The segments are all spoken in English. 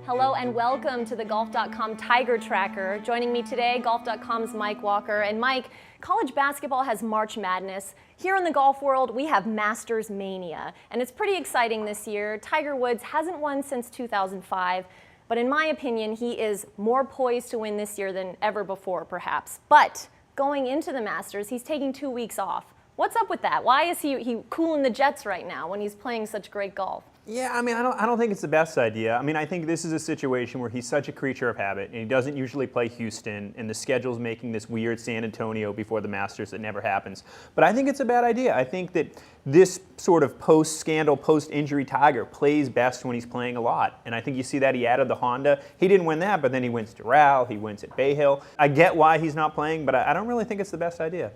Hello and welcome to the Golf.com Tiger Tracker. Joining me today, Golf.com's Mike Walker. And Mike, college basketball has March Madness. Here in the golf world, we have Masters Mania. And it's pretty exciting this year. Tiger Woods hasn't won since 2005. But in my opinion, he is more poised to win this year than ever before, perhaps. But going into the Masters, he's taking 2 weeks off. What's up with that? Why is he cooling the jets right now when he's playing such great golf? Yeah, I mean, I don't think it's the best idea. I mean, I think this is a situation where he's such a creature of habit, and he doesn't usually play Houston, and the schedule's making this weird San Antonio before the Masters that never happens. But I think it's a bad idea. I think that this sort of post-scandal, post-injury Tiger plays best when he's playing a lot. And I think you see that he added the Honda. He didn't win that, but then he wins Doral, he wins at Bay Hill. I get why he's not playing, but I don't really think it's the best idea.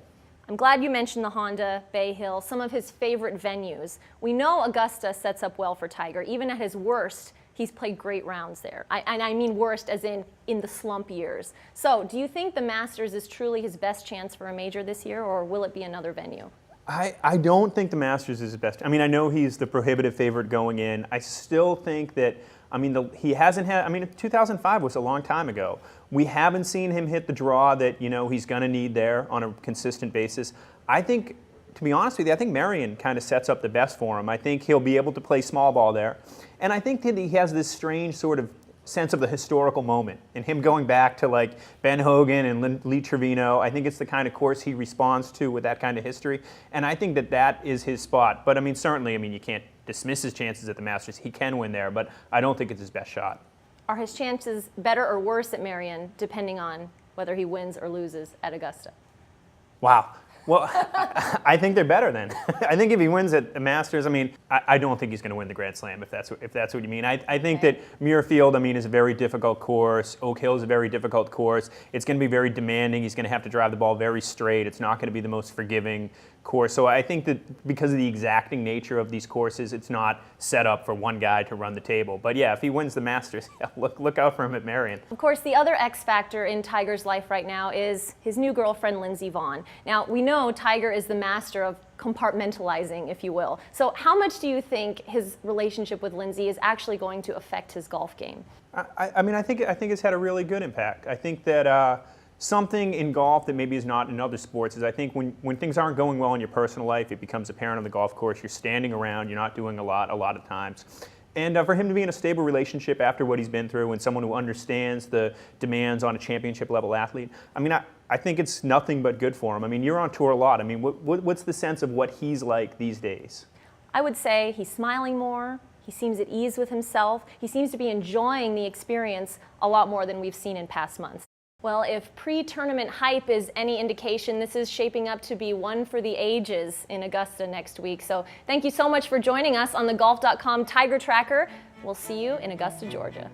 I'm glad you mentioned the Honda, Bay Hill, some of his favorite venues. We know Augusta sets up well for Tiger. Even at his worst, he's played great rounds there. And I mean worst as in the slump years. So do you think the Masters is truly his best chance for a major this year, or will it be another venue? I don't think the Masters is his best. I mean, I know he's the prohibitive favorite going in. I still think that, I mean, he hasn't had, I mean, 2005 was a long time ago. We haven't seen him hit the draw that, you know, he's going to need there on a consistent basis. I think, to be honest with you, I think Merion kind of sets up the best for him. I think he'll be able to play small ball there. And I think that he has this strange sort of sense of the historical moment, and him going back to like Ben Hogan and Lee Trevino. I think it's the kind of course he responds to with that kind of history, and I think that that is his spot. But I mean, certainly, I mean, you can't dismiss his chances at the Masters. He can win there, but I don't think it's his best shot. Are his chances better or worse at Merion, depending on whether he wins or loses at Augusta? Wow. Well, I think they're better then. I think if he wins at the Masters, I mean, I don't think he's going to win the Grand Slam, if that's what you mean. I think that Muirfield, I mean, is a very difficult course. Oak Hill is a very difficult course. It's going to be very demanding. He's going to have to drive the ball very straight. It's not going to be the most forgiving course. So I think that because of the exacting nature of these courses, it's not set up for one guy to run the table. But yeah, if he wins the Masters, yeah, look out for him at Merion. Of course, the other X factor in Tiger's life right now is his new girlfriend, Lindsey Vonn. Now, we know Tiger is the master of compartmentalizing, if you will. So how much do you think his relationship with Lindsey is actually going to affect his golf game? I mean, I think it's had a really good impact. I think that something in golf that maybe is not in other sports is I think when things aren't going well in your personal life, it becomes apparent on the golf course. You're standing around, you're not doing a lot of times. And for him to be in a stable relationship after what he's been through and someone who understands the demands on a championship level athlete, I mean, I think it's nothing but good for him. I mean, you're on tour a lot. I mean, what's the sense of what he's like these days? I would say he's smiling more. He seems at ease with himself. He seems to be enjoying the experience a lot more than we've seen in past months. Well, if pre-tournament hype is any indication, this is shaping up to be one for the ages in Augusta next week. So thank you so much for joining us on the Golf.com Tiger Tracker. We'll see you in Augusta, Georgia.